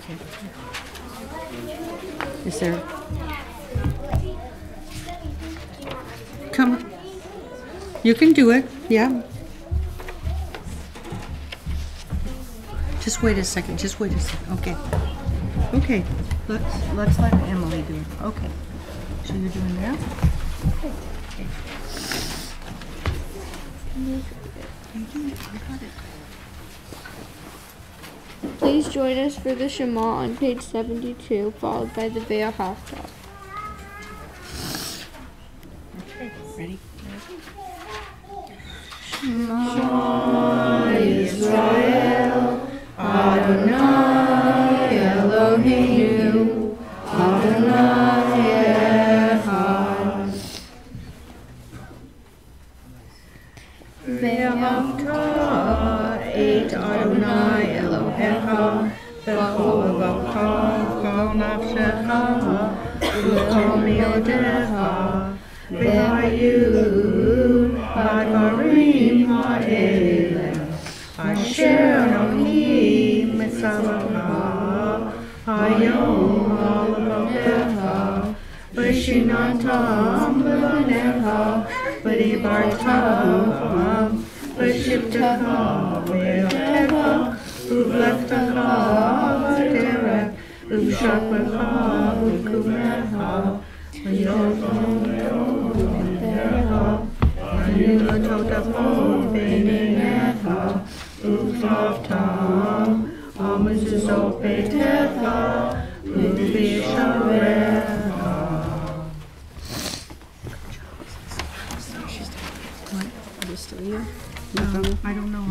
Okay. Is there? Come. You can do it. Yeah. Just wait a second. Just wait a second. Okay. Okay. Let's let Emily do it. Okay. So you're doing that? Okay. Please join us for the Shema on page 72, followed by the Veil Haftarah. Okay. Ready? Shema Yisrael, Adonai Eloheinu, Adonai Echad. Ve'ahavta et Adonai Elohecha b'chol levacha v'chol nafshecha v'chol miodecha v'hayu ha'dvarim ha'ele asher Elohim mitzavacha hayom ha'levavecha v'shinantam levanecha v'dibartam v'shivtecha v'yotecha v'vlechtecha v'derech v'shakvecha v'kumecha v'yotecha v'yulatotafo v'nenecha v'vavtam v'mezuzot beitecha v'visharecha. Still here? No, I don't know.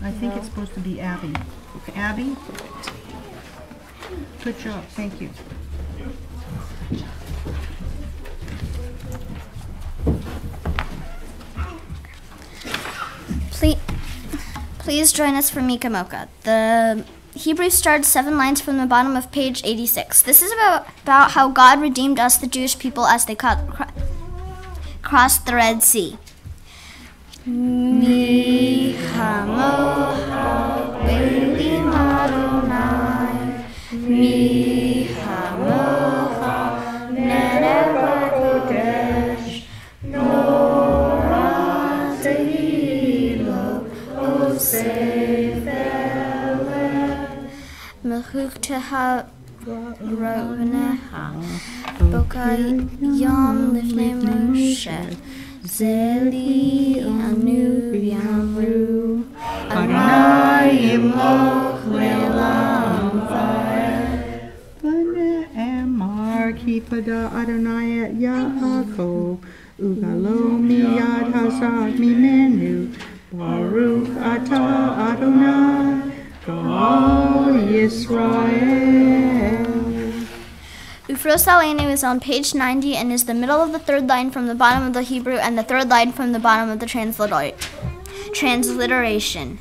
I think it's supposed to be Abby. Okay. Abby? Good job. Thank you. Please join us for Mika Mocha. The Hebrew starts 7 lines from the bottom of page 86. This is about how God redeemed us, the Jewish people, as they crossed the Red Sea. Mi hamocha be'elim Adonai, mi hamocha neder b'kodesh, norah tehilo osef eleh, mechukteha ro'necha, bokai yom lifnei Moshe. Zeli anu yamru Adonai yimloch le'olam va'ed V'ne'emar kipada Adonai et Yaakov ugalo miyad hazak mimenu Baruch atah Adonai Kol Yisrael. Ufros Aleinu is on page 90 and is the middle of the 3rd line from the bottom of the Hebrew and the 3rd line from the bottom of the transliteration.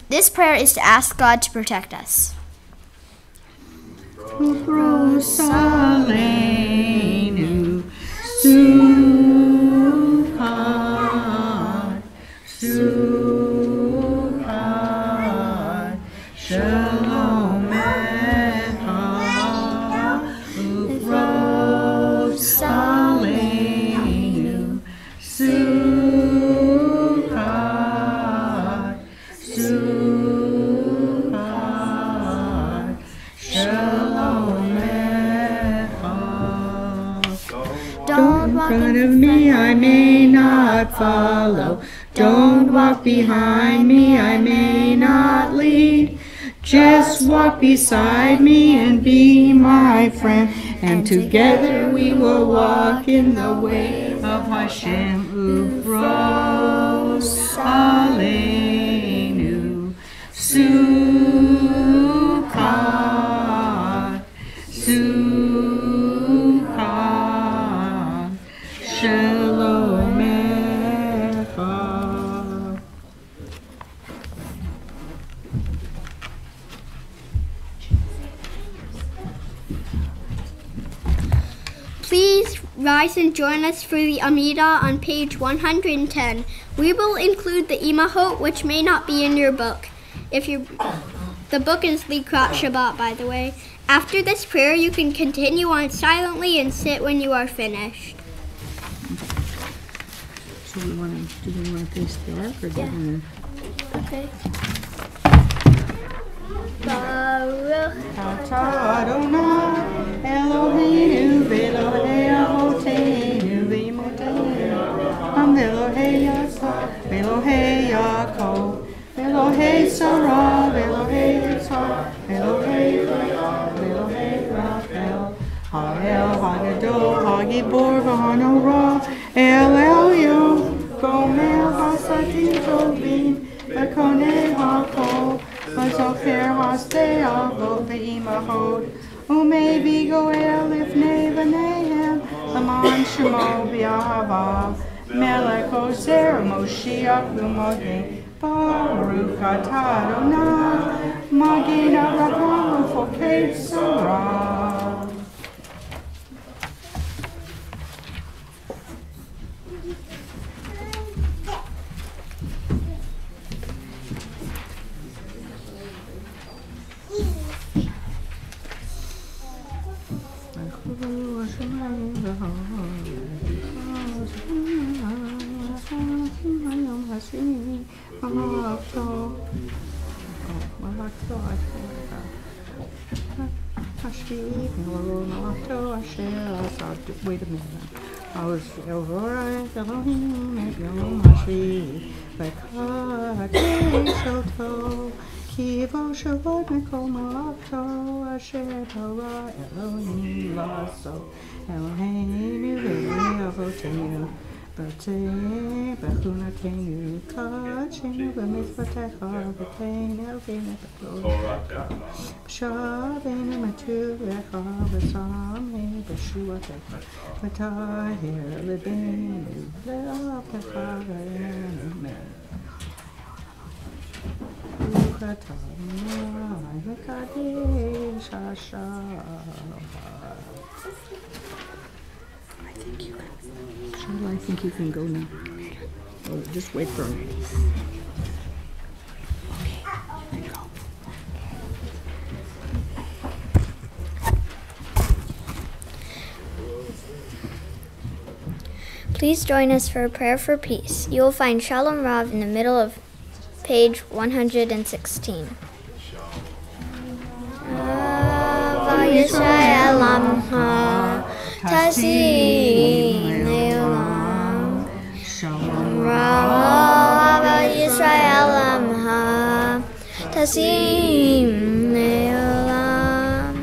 This prayer is to ask God to protect us. Ufros Aleinu Sukkot, Sukkot, Shalom. Aleinu Sukkot, Sukkot, Shalom Echad. Don't walk in front of me, I may not follow. Don't walk behind me, I may not lead. Just walk beside me and be my friend. And together we will walk in the way of Hashem. Ufros Aleinu Sukkot, Sukkot, Shalom Echad. Please rise and join us for the Amidah on page 110. We will include the Imahot, which may not be in your book. The The book is the Krot Shabbat, by the way. After this prayer, you can continue on silently and sit when you are finished. So do we want to face the ark or do we want Okay. Baruch Atah Adonai Eloheinu v'Elohei Avoteinu v'Imotenu Ham v'Elohei Yitzhak v'Elohei Yaakov v'Elohei Sarah v'Elohei Yitzhak v'Elohei Leah v'Elohei Rachel Ha'el Ha'gadol Ha'gibor v'Hanora El Elyon Gomer Hasadim Tovim v'Konei HaKol V'zocher Hasdei Avot v'Imahot Umevi Goel Lifnei V'neihem L'man Shemo B'Ahava Melech Ozer Moshiach L'modei Baruch Atah Adonai Magin Avraham Ufokei Sarah. Wait a minute. I was Elroy, Elohim, Yom Hashi, V'Kadei Shoto, Kivo Shavot Mikol Malakto, Asher Torah Elohim Lasso, Eloheinu V'Elohei Avotenu, B'Tei B'Chunatenu, Kachenu B'Mitzvotecha, V'Teinu V'Nepetol, Shavenu Matuvecha, V'Samei B'Shuatecha, V'Tahir L'Beinu, V'Apecha V'Enemei. I think you can go now. Oh, just wait for me. Please join us for a prayer for peace. You will find Shalom Rav in the middle of page 116. Yisrael Amcha Tasim Leolam Shalom Rav Yisrael Amcha Tasim Leolam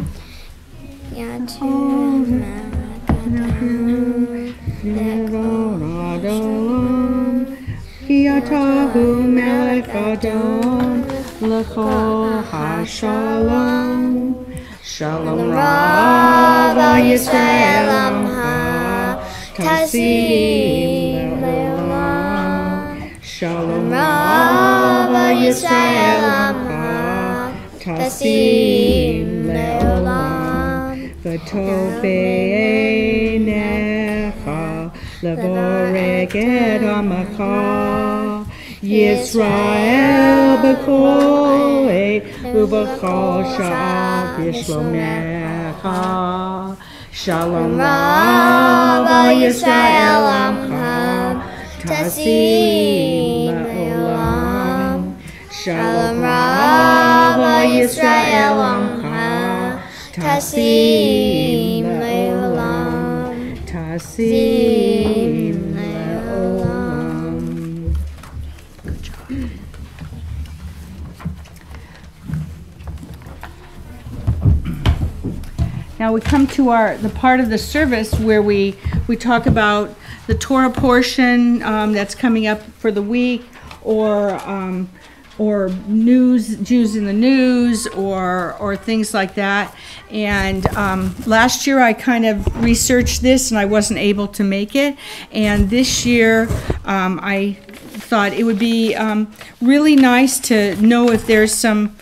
Yatum Yatahu Melech Adon L'chol HaShalom Shalom Rav Yisrael Amcha Tasim Leolam Shalom Rav Yisrael Amcha Tasim Leolam V'tov B'einecha Levorek et Amacha Yisrael b'kol eit u'b'chol sha'at yishlomecha Shalom Rav Yisrael Amcha Tasim Leolam Shalom Rav Yisrael Amcha Tasim Leolam Tasim Leolam. Good job. Now we come to the part of the service where we talk about the Torah portion that's coming up for the week, or news, Jews in the news, or things like that. And last year I kind of researched this and I wasn't able to make it. And this year I thought it would be really nice to know if there's some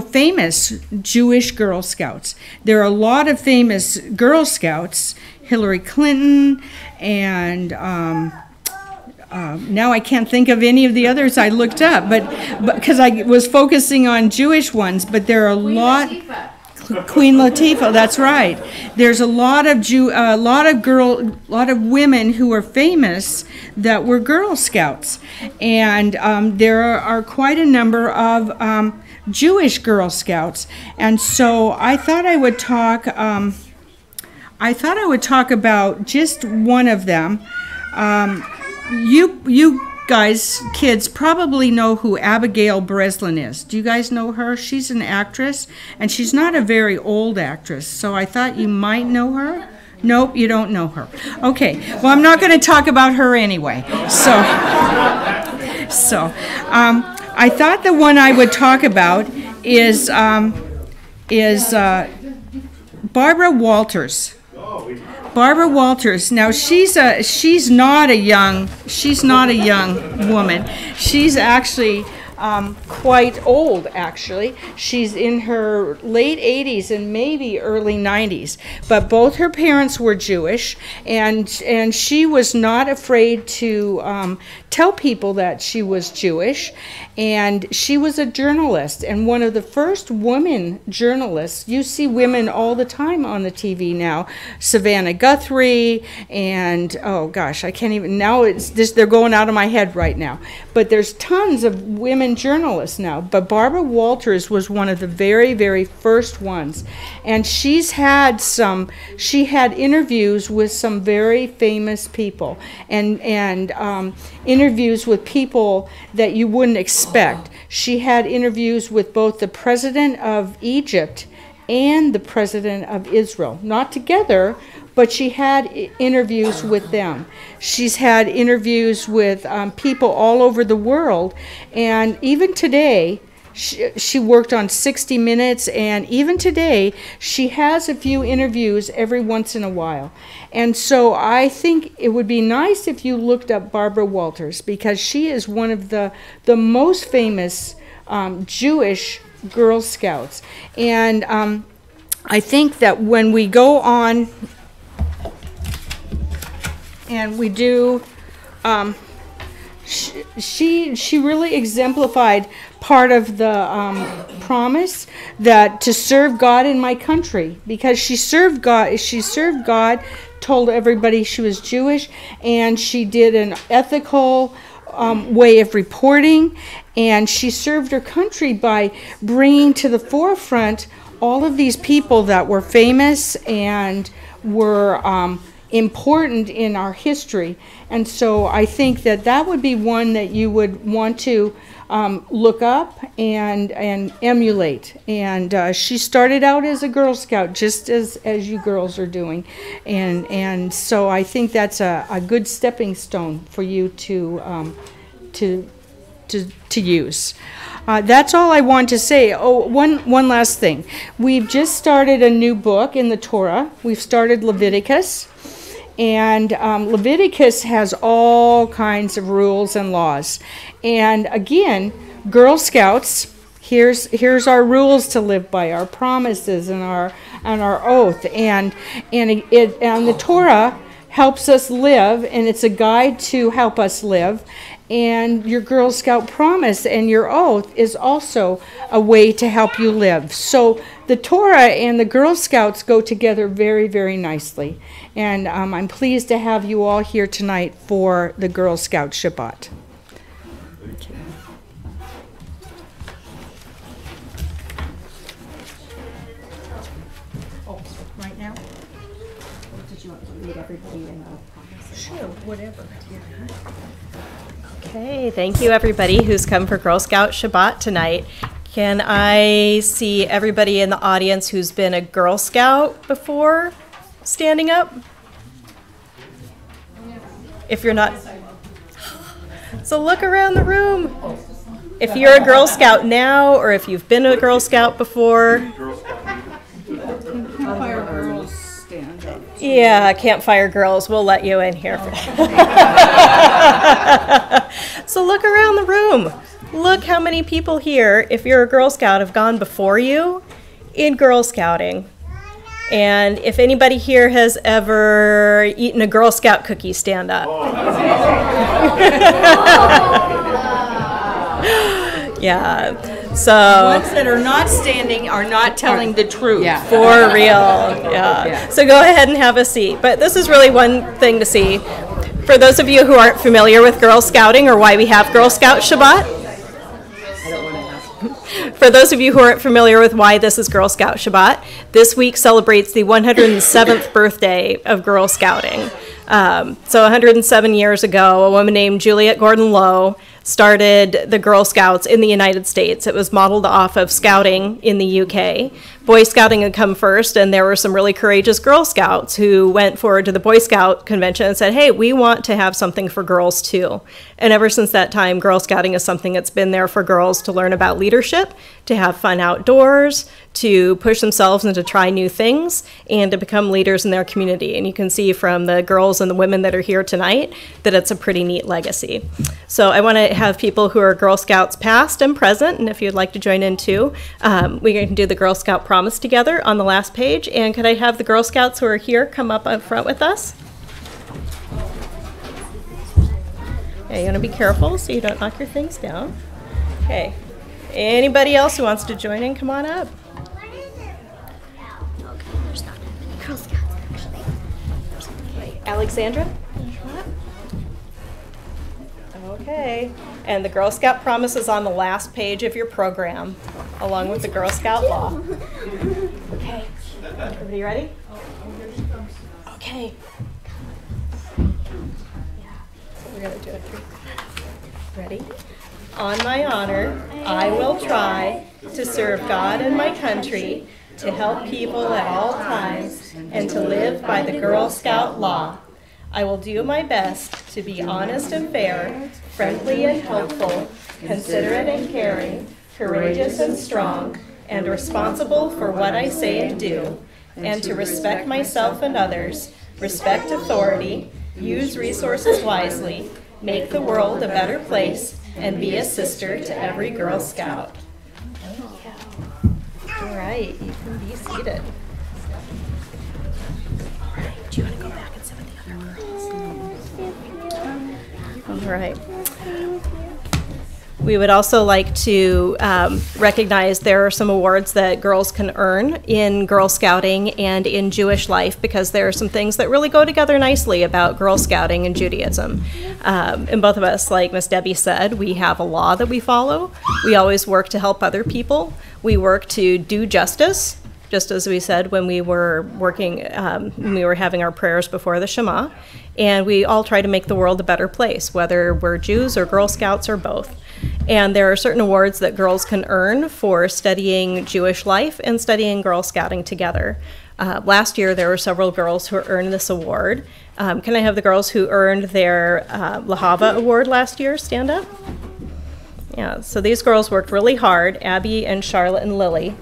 famous Jewish Girl Scouts. There are a lot of famous Girl Scouts, Hillary Clinton and now I can't think of any of the others I looked up, but because I was focusing on Jewish ones, but there are a lot. Queen Latifah, that's right. There's a lot of women who are famous that were Girl Scouts, and there are quite a number of Jewish Girl Scouts, and so I thought I would talk. I thought I would talk about just one of them. You guys, kids, probably know who Abigail Breslin is. Do you guys know her? She's an actress, and she's not a very old actress, so I thought you might know her. Nope, you don't know her. Okay, well, I'm not going to talk about her anyway. So I thought the one I would talk about is Barbara Walters. Barbara Walters. Now she's not a young woman. She's actually quite old, actually. She's in her late 80s and maybe early 90s. But both her parents were Jewish, and she was not afraid to tell people that she was Jewish. And she was a journalist, and one of the first women journalists. You see women all the time on the TV now. Savannah Guthrie, and oh gosh, I can't even, now it's just, they're going out of my head right now. But there's tons of women journalists now. But Barbara Walters was one of the very, very first ones. And she had interviews with some very famous people, and interviews with people that you wouldn't expect. She had interviews with both the president of Egypt and the president of Israel. Not together, but she had interviews with them. She's had interviews with people all over the world. And even today, she worked on 60 Minutes, and even today, she has a few interviews every once in a while. And so I think it would be nice if you looked up Barbara Walters, because she is one of the most famous Jewish Girl Scouts. And I think that when we go on and we do, she really exemplified part of the promise that to serve God in my country, because she served God, told everybody she was Jewish, and she did an ethical way of reporting, and she served her country by bringing to the forefront all of these people that were famous and were important in our history. And so I think that would be one that you would want to look up and emulate. And she started out as a Girl Scout, just as you girls are doing. And so I think that's a good stepping stone for you to use. That's all I want to say. Oh, one last thing. We've just started a new book in the Torah. We've started Leviticus. And Leviticus has all kinds of rules and laws. And again, Girl Scouts, here's our rules to live by, our promises and our oath. And the Torah helps us live, and it's a guide to help us live. And your Girl Scout promise and your oath is also a way to help you live. So the Torah and the Girl Scouts go together very, very nicely. And I'm pleased to have you all here tonight for the Girl Scout Shabbat. Okay. Oh, right now? Or did you want to lead everybody in the promise? Sure, whatever. Okay, thank you everybody who's come for Girl Scout Shabbat tonight. Can I see everybody in the audience who's been a Girl Scout before standing up? If you're not, so look around the room. If you're a Girl Scout now, or if you've been a Girl Scout before. Campfire girls stand up. Yeah, Campfire Girls, we'll let you in here. So look around the room. Look how many people here, if you're a Girl Scout, have gone before you in Girl Scouting. And if anybody here has ever eaten a Girl Scout cookie, stand up. Yeah. So Ones that are not standing are not telling the truth. Yeah. for real. Yeah. So go ahead and have a seat. But this is really one thing to see. For those of you who aren't familiar with Girl Scouting or why we have Girl Scout Shabbat, for those of you who aren't familiar with why this is Girl Scout Shabbat, this week celebrates the 107th birthday of Girl Scouting. So 107 years ago, a woman named Juliet Gordon Low started the Girl Scouts in the United States. It was modeled off of Scouting in the UK. Boy Scouting had come first, and there were some really courageous Girl Scouts who went forward to the Boy Scout convention and said, hey, we want to have something for girls too. And ever since that time, Girl Scouting is something that's been there for girls to learn about leadership, to have fun outdoors, to push themselves and to try new things, and to become leaders in their community. And you can see from the girls and the women that are here tonight that it's a pretty neat legacy. So I want to have people who are Girl Scouts past and present, and if you'd like to join in too, we're going to do the Girl Scout Promise together on the last page. And could I have the Girl Scouts who are here come up front with us? Okay, you want to be careful so you don't knock your things down. Okay. Anybody else who wants to join in, come on up. Girl Scouts, actually. Alexandra? Okay. And the Girl Scout Promise is on the last page of your program, along with the Girl Scout Law. Okay. Everybody ready? Okay. Yeah. So we're going to do it. Ready? On my honor, I will try to serve God and my country, to help people at all times, and to live by the Girl Scout law. I will do my best to be honest and fair, friendly and helpful, considerate and caring, courageous and strong, and responsible for what I say and do, and to respect myself and others, respect authority, use resources wisely, make the world a better place, and be a sister to every Girl Scout. All right, you can be seated. All right, do you want to go back and sit with the other girls? All right. We would also like to recognize there are some awards that girls can earn in Girl Scouting and in Jewish life, because there are some things that really go together nicely about Girl Scouting and Judaism. And both of us, like Miss Debbie said, we have a law that we follow. We always work to help other people. We work to do justice, just as we said when we were working, when we were having our prayers before the Shema. And we all try to make the world a better place, whether we're Jews or Girl Scouts or both. And there are certain awards that girls can earn for studying Jewish life and studying Girl Scouting together. Last year, there were several girls who earned this award. Can I have the girls who earned their Lahava award last year stand up? Yeah, so these girls worked really hard, Abby and Charlotte and Lily,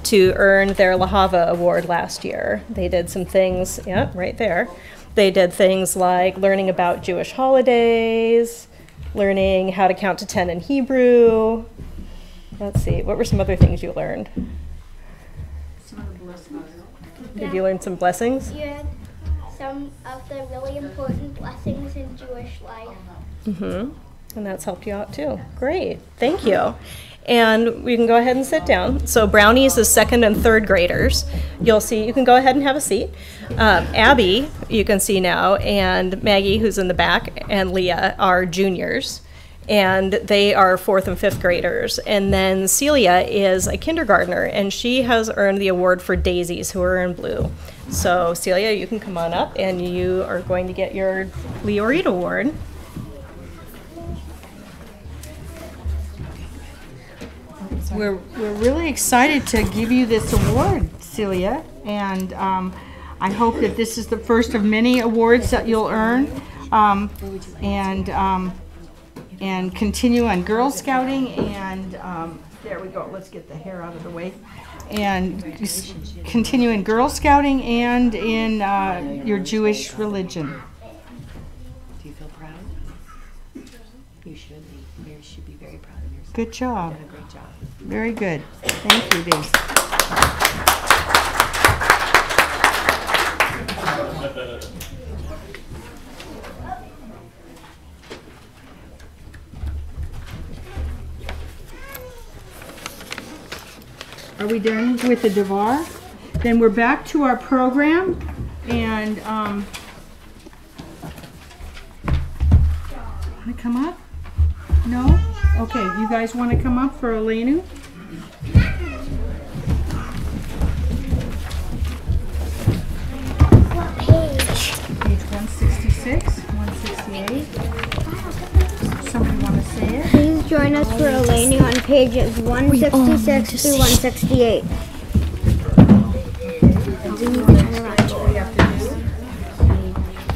to earn their Lahava award last year. They did some things, yeah, right there. They did things like learning about Jewish holidays, learning how to count to 10 in Hebrew. Let's see, what were some other things you learned? Did you learn some blessings? Yeah, some of the really important blessings in Jewish life. Mm-hmm. And that's helped you out too. Great, thank you. And we can go ahead and sit down. So Brownies is second and third graders. You'll see, you can go ahead and have a seat. Abby, you can see now, and Maggie, who's in the back, and Leah are juniors. And they are fourth and fifth graders. And then Celia is a kindergartner, and she has earned the award for daisies, who are in blue. So Celia, you can come on up, and you are going to get your Leorita award. We're really excited to give you this award, Celia, and I hope that this is the first of many awards that you'll earn, and continue on Girl Scouting, and there we go, let's get the hair out of the way, and continue in Girl Scouting and in your Jewish religion. Do you feel proud? You should be. You should be very proud of yourself. Good job. You did a great job. Very good. Thank you, Daisy. Are we done with the Devar? Then we're back to our program, and want to come up? No? Okay, you guys want to come up for Elenu? What page? Page 166, 168. Somebody want to say it? Please join us for Eleni on pages 166 through 168.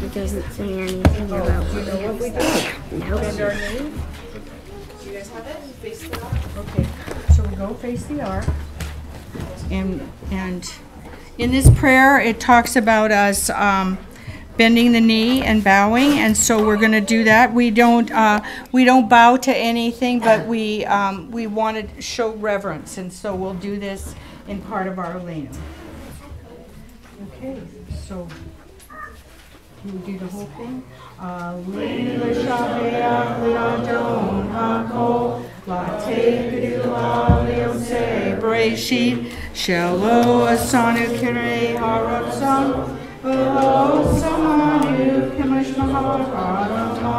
It doesn't say anything about what we have to do. Bend our knee. You guys have it? Face the ark. Okay, so we go face the ark. And in this prayer, it talks about us bending the knee and bowing, and so we're going to do that. We don't bow to anything, but we want to show reverence, and so we'll do this in part of our Elena. Okay, so you do the whole thing. Alinu l'shavea l'adon hakol la'tekedu ha'leosei breshit shelo asanu kirei haratzon v'lo samanu k'mash maharama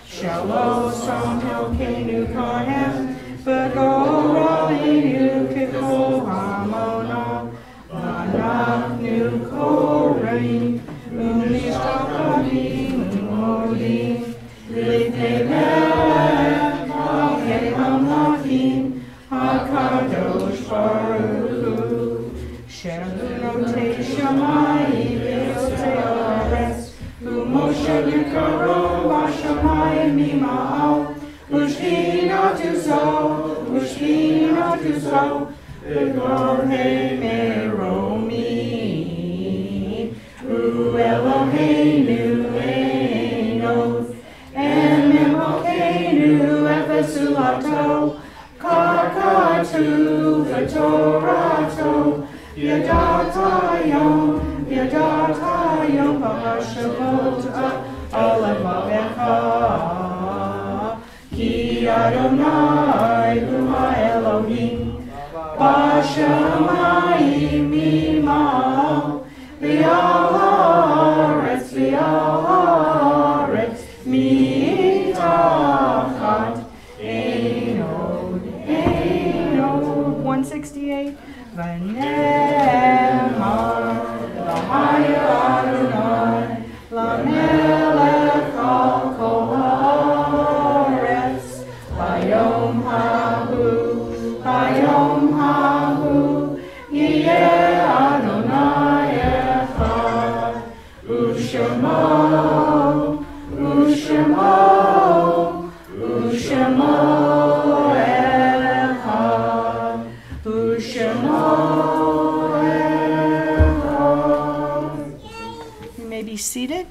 shelo sam helkenu kahem v'goralinu k'kol hamona v'anachnu korein Umishtakabim umodim L'ifnei melech Hamlachim HaKadosh Baruch Hu Shenotei Shamayim V'yotei Haaretz U'Moshe Yikaro B'Shamayim Mima'al U'Shkinatu Zo V'Gorhei Meromim Eloheinu Enos and Mimokeinu Efesulato Kakatu V'Torato Yadatayon Parashavot Alavavecha Ki Adonai Hu Elohim B'Shamayim Mima'al V'Haaretz mitachat einod 168 V'nemar l'haya Adonai l'melech al kol haaretz Hayom hahu yiyeh Adonai echad U'shemo echad U'shemo echad. You may be seated.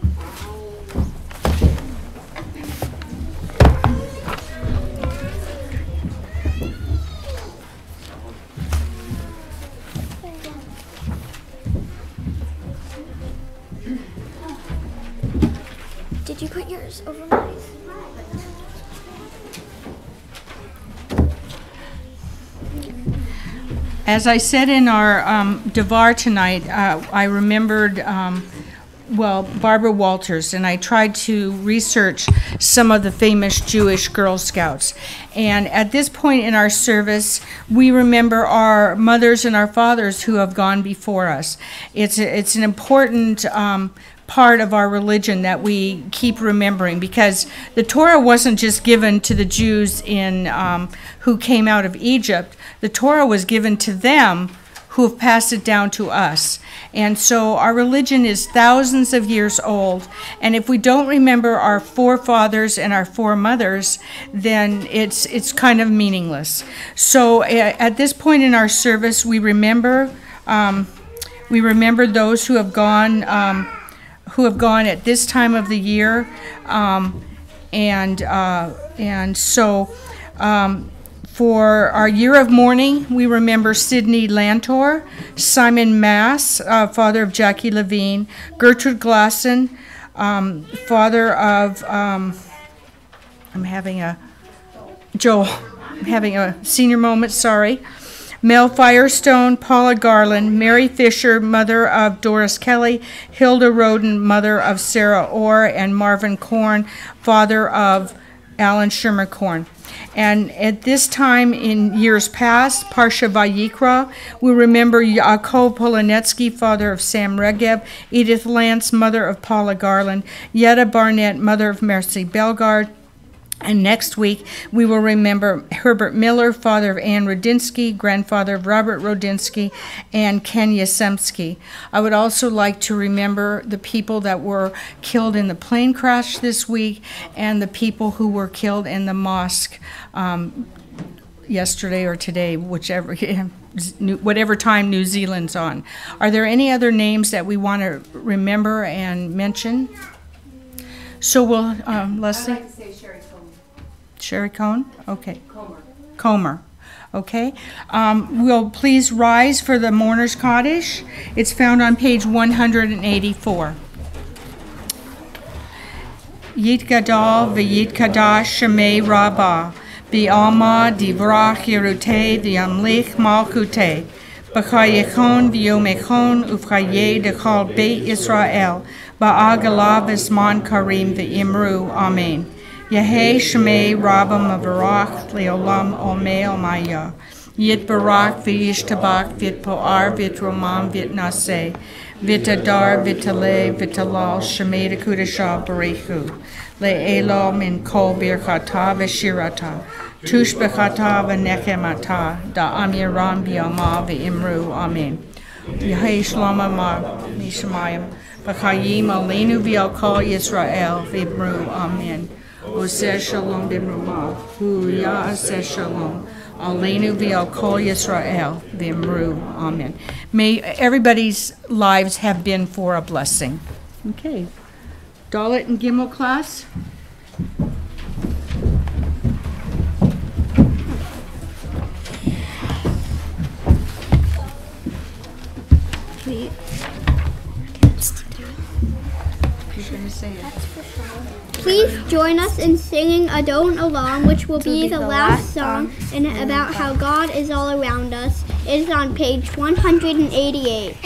Did you put yours over mine? As I said in our Devar tonight, I remembered, Barbara Walters, and I tried to research some of the famous Jewish Girl Scouts. And at this point in our service, we remember our mothers and our fathers who have gone before us. It's an important part of our religion that we keep remembering, because the Torah wasn't just given to the Jews who came out of Egypt. The Torah was given to them who have passed it down to us. And so our religion is thousands of years old, and if we don't remember our forefathers and our foremothers, then it's kind of meaningless. So at this point in our service, we remember those who have gone at this time of the year, and so For our year of mourning, we remember Sidney Lantor, Simon Mass, father of Jackie Levine, Gertrude Glasson, father of, I'm having a senior moment, sorry. Mel Firestone, Paula Garland, Mary Fisher, mother of Doris Kelly, Hilda Roden, mother of Sarah Orr, and Marvin Korn, father of Alan Sherman Korn. And at this time in years past, Parsha Vayikra, we remember Yaakov Polonetsky, father of Sam Regev, Edith Lance, mother of Paula Garland, Yetta Barnett, mother of Mercy Belgard. And next week, we will remember Herbert Miller, father of Ann Rodinsky, grandfather of Robert Rodinsky, and Ken Yasemsky. I would also like to remember the people that were killed in the plane crash this week and the people who were killed in the mosque yesterday or today, whatever time New Zealand's on. Are there any other names that we want to remember and mention? So we'll, Leslie? I'd like to say Sherry Coleman. Sherry Cohn? Okay. Comer. Okay. Will please rise for the Mourner's Kaddish. It's found on page 184. Yit Gadol v'yit Kadash Shemei Rabbah B'alma divrach Yerutei v'yamlich malchutei B'chayechon v'yomechon ufchaye dechal Beit Yisrael Ba'agala v'zman karim v'imru. Amen. Yehei Shemei Rabbah Mavarach Leolam Omei Omaya Yit Barak V'yishtabach V'it Po'ar V'it Romam V'it Naseh V'it Adar V'it Aleh V'it Alal Shemei Dekudashah Barechu Le'elo Min Kol Birchata V'shirata Tush B'chata V'nechemata Da'am Yeram B'yama V'imru. Amen. Yehei Shlama Ma Mishamayim B'chayim Aleinu V'al Kol Yisrael V'imru. Amen. Oseh Shalom B'mrumav, Hu Ya'aseh Shalom, Aleinu V'al Kol Yisrael V'imru. Amen. May everybody's lives have been for a blessing. Okay. Dalet and Gimel class. You're going to say it. Please join us in singing Adon Olam, which will be the last song, and about how God is all around us. It is on page 188.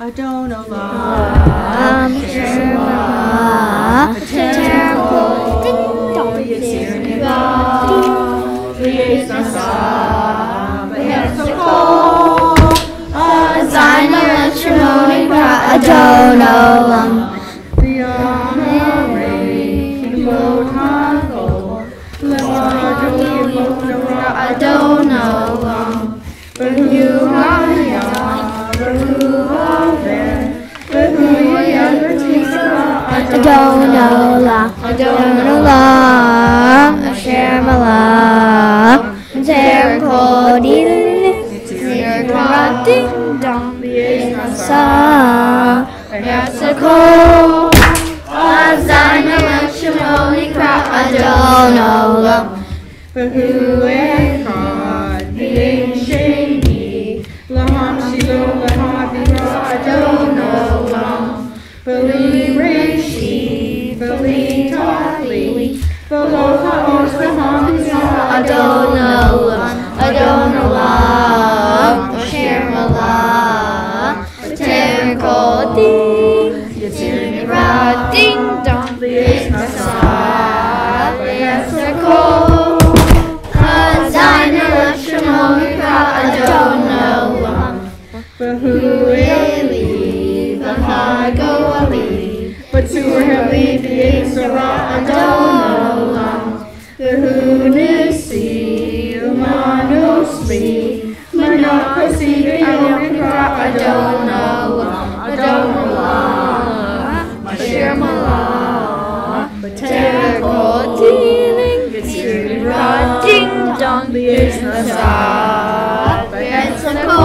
Adon Olam, Shema, V'terko, Yitzir Niva, V'yesnasa, V'yesnako. Zayin Alef Shemoni Adon Olam V'yamarei V'yot HaKol L'Adon Olam V'hu Hayah V'hu Haver V'hu Yadv'tisra Adon Olam Asher Malam V'terko Ding dong, Sa, Yatsako, Zayin Alef Shemoni Adon Olam, V'hu Echad, V'yein Sheni, Laham Shilo, Laham Avira Adon Olam, V'li Reishi, V'li Tachli, V'lo Ha'os V'ham Yisra Adon Olam, Adon Olam, Asher Malah, V'terko Ding, Yitzir Nira Ding Dong, V'yesnasa, V'yesnako, Zayin Alef Shemoni Adon Olam, V'hu Eli, V'hago Ali, V'tzur Heli, V'yesara Adon Olam, V'hu Nisi, Umanosli, Manakasi V'yomikra Adon Olam, Asher Malah, V'terko Ding, Yitzir Nira Ding Dong, V'yesnasa, V'yesnako,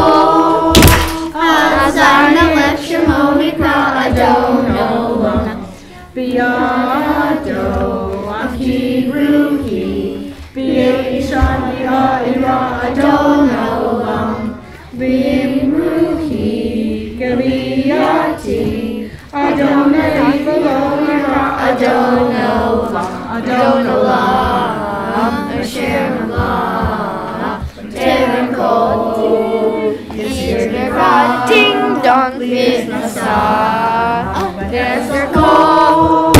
Zayin Alef Shemoni Adon Olam, Adon Olam, Hashem Allah, Terem Kol, Yisir Nirah, Ding Dong, Liz Nasa, Desert Kol,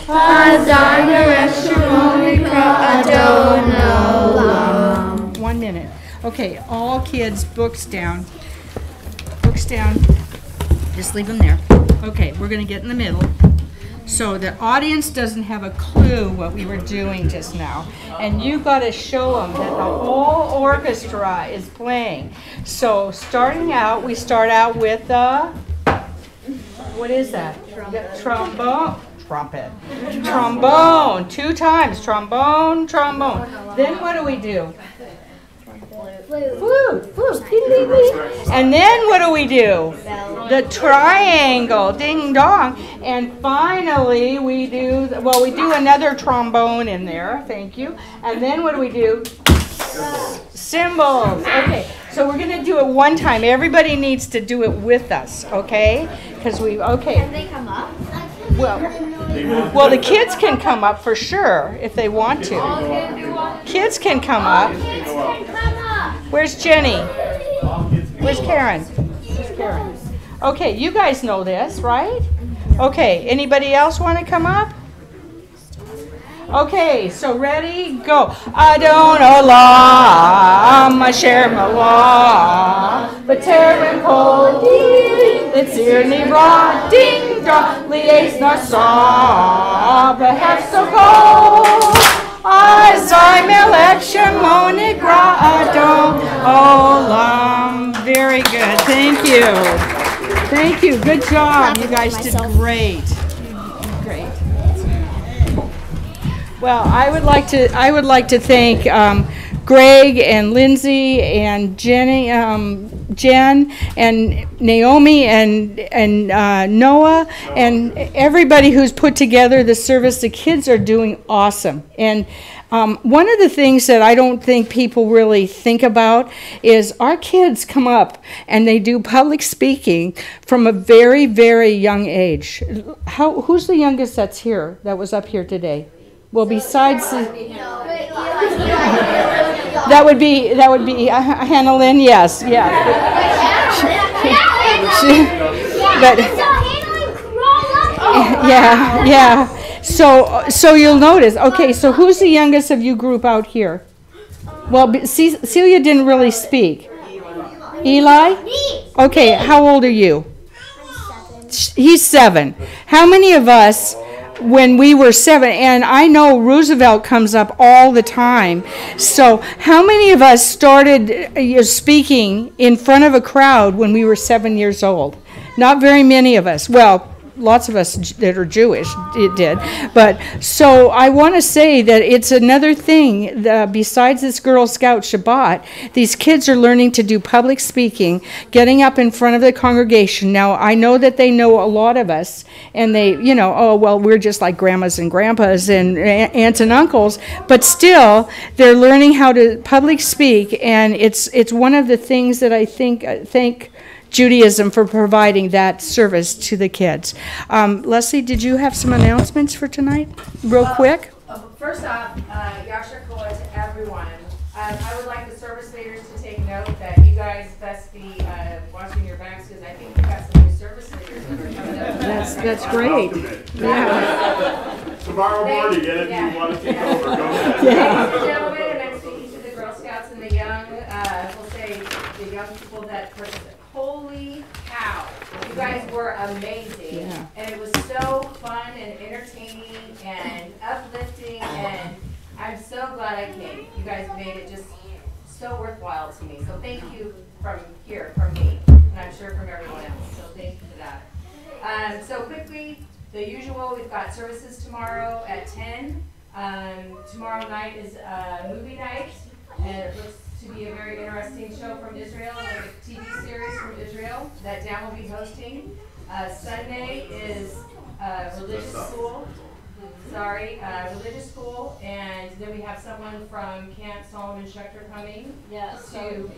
Adon Adon Olam. 1 minute. Okay, all kids, books down. Books down. Just leave them there. Okay, we're going to get in the middle. So the audience doesn't have a clue what we were doing just now. And you've got to show them that the whole orchestra is playing. So starting out, we start out with the, what is that? Trombone. Trumpet. Trombone. 2 times. Trombone, trombone. Then what do we do? Flute. Flute. Ding, ding, ding. And then what do we do? The triangle. Ding dong. And finally we do, well, we do another trombone in there. Thank you. And then what do we do? Cymbals. Okay. So we're going to do it one time. Everybody needs to do it with us, okay? Because okay. Can they come up? Well, the kids can come up for sure if they want to. Kids can come up. Where's Jenny? Where's Karen? Where's Karen? Okay, you guys know this, right? Okay, anybody else want to come up? Okay, so ready, go. Adon Olam, Asher Malah, B'terem Kol, Litzir Nirah, Ding Dong, Li'ez Nasa, B'hefzo Kol, Azai Melech Shemo Nikra Adon Olam. Very good, thank you. Thank you, good job. You guys did great. Great. Well, I would like to thank Greg and Lindsay and Jenny, Jen and Naomi and Noah and everybody who's put together the service. The kids are doing awesome. And one of the things that I don't think people really think about is our kids come up and they do public speaking from a very, very young age. Who's the youngest that was up here today? Well, besides that would be Hannah Lynn. Yes, yeah. Yeah. So you'll notice. Okay, so who's the youngest of you group out here? Well, Celia didn't really speak. Eli? Okay, how old are you? He's 7. How many of us, when we were 7, and I know Roosevelt comes up all the time, so how many of us started speaking in front of a crowd when we were 7 years old? Not very many of us. Well, lots of us that are Jewish did. But so I want to say that it's another thing, besides this Girl Scout Shabbat, these kids are learning to do public speaking, getting up in front of the congregation. Now, I know that they know a lot of us, and they, oh, well, we're just like grandmas and grandpas and aunts and uncles, but still, they're learning how to public speak, and it's one of the things that I thank Judaism for providing that service to the kids. Leslie, did you have some announcements for tonight? Real quick. First off, Yashar Koah to everyone. I would like the service leaders to take note that you guys best be watching your backs, because I think we've got some new service leaders that are coming up. That's great. Yeah. Tomorrow morning, if you want to take over, go ahead. Ladies and gentlemen, and I'm speaking to the Girl Scouts and the young, we'll say the young people that participate. Holy cow, you guys were amazing, Yeah. And it was so fun and entertaining and uplifting, and I'm so glad I came. You guys made it just so worthwhile to me, so thank you from me, and I'm sure from everyone else, so thank you for that. So quickly, the usual, we've got services tomorrow at 10. Tomorrow night is movie night, and it looks to be a very interesting show from Israel, like a TV series from Israel that Dan will be hosting. Sunday is religious school. religious school, and then we have someone from Camp Solomon Schechter coming to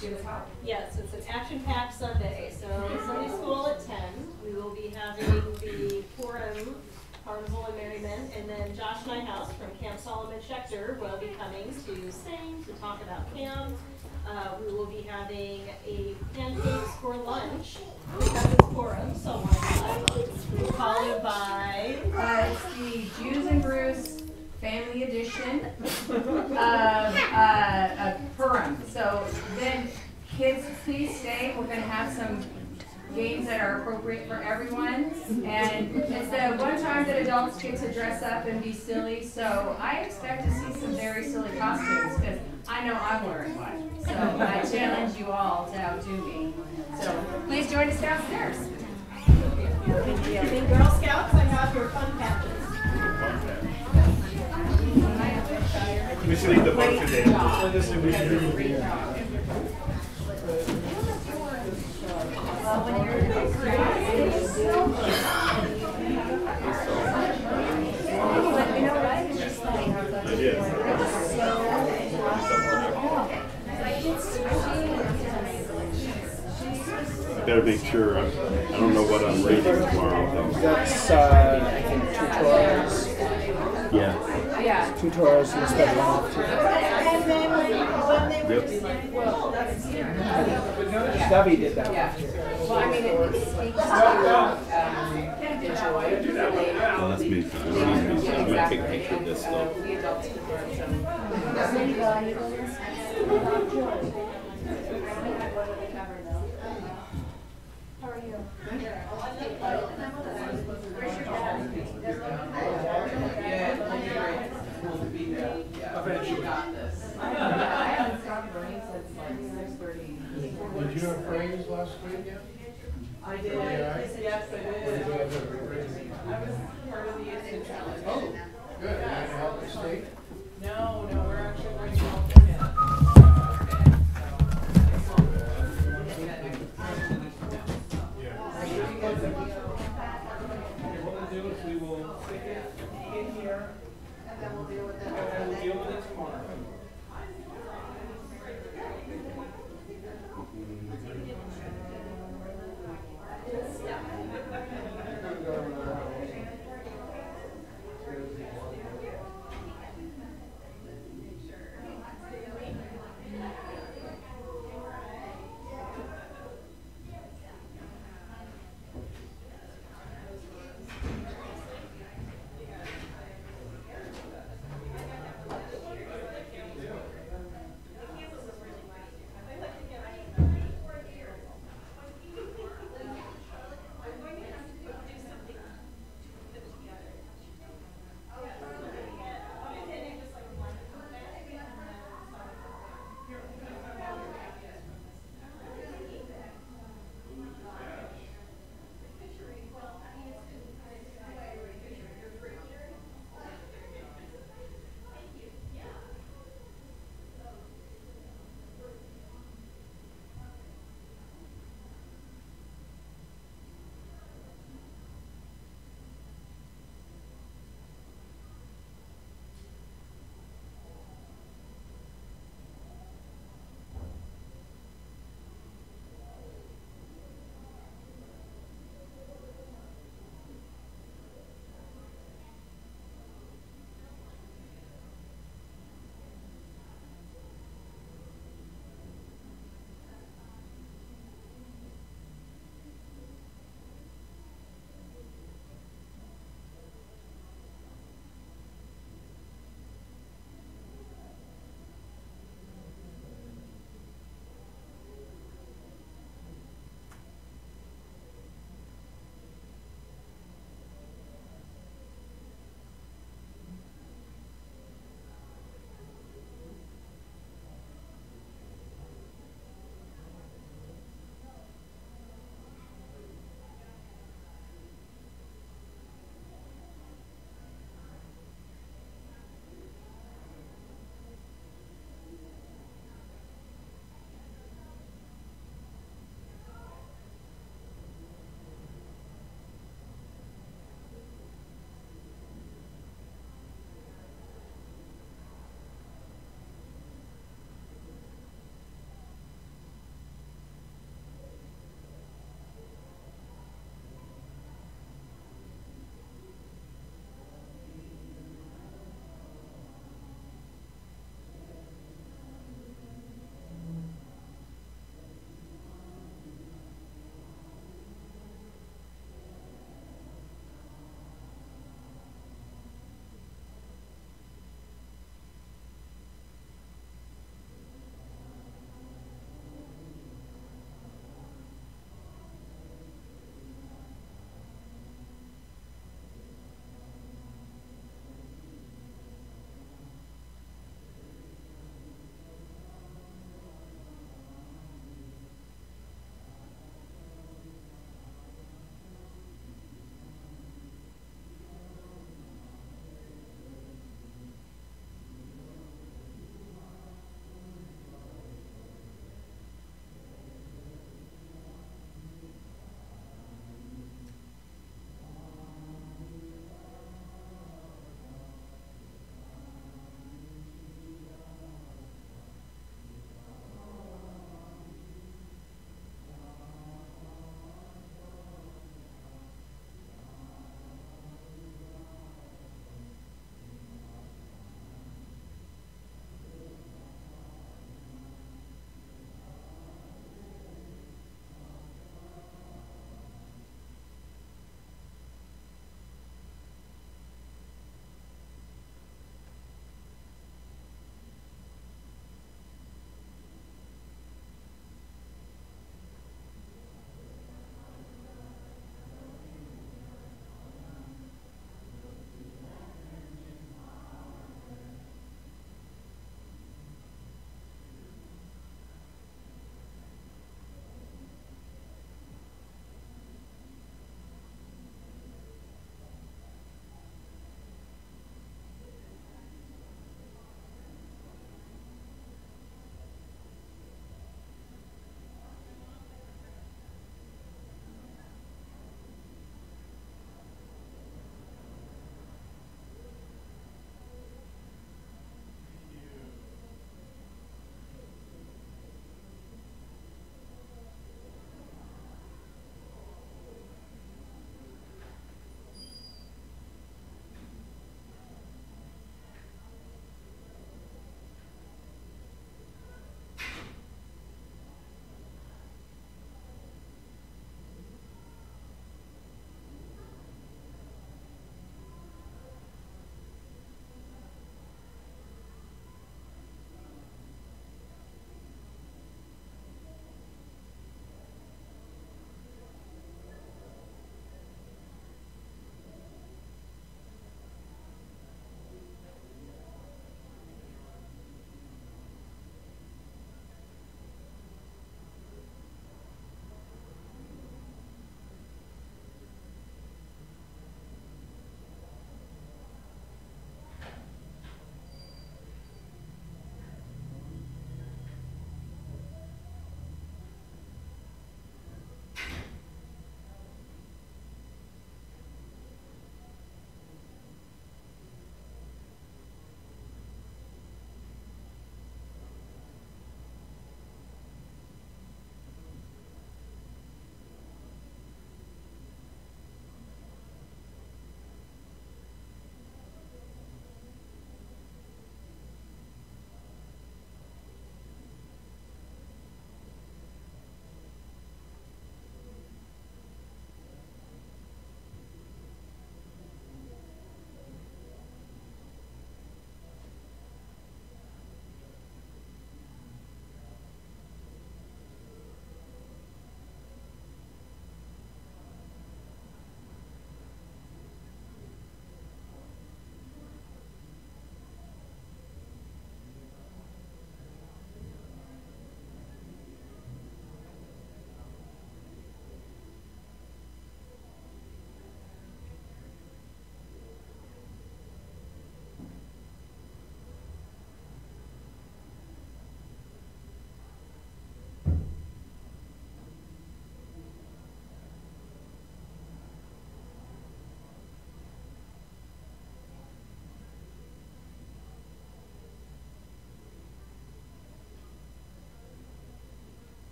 do a talk. Yes, it's an action-packed Sunday. So Sunday school at 10. We will be having the Purim Carnival and Merriment, and then Josh Nyhouse from Camp Solomon Schechter will be coming to sing, to talk about camp. We will be having a pancakes for lunch because it's Purim, so why not? Followed by It's the Jews and Brews Family Edition of Purim. So then, kids, please stay. We're going to have some games that are appropriate for everyone. And it's the one time that adults get to dress up and be silly. So I expect to see some very silly costumes because I know I'm wearing one. So I challenge you all to outdo me. So please join us downstairs. in Girl Scouts. I have your fun patches. We should leave the function day. Better make sure. I don't know what I'm reading tomorrow. That's, I think, tutorials. Yeah. Tutorials and stuff off. Yep. Stubby did that. Well, I mean, it speaks to Well, that's me. I'm gonna take a picture of this though. the adults can learn some. How are you? I haven't stopped burning since like 6:30. Did you have praise last week yet? I did. Yes, I did. I was part of the youth challenge. Oh, good. You gonna help the state? No, we're actually going to California. What we'll do is we will stick it in here, And then we'll deal with it. and we'll deal with it tomorrow.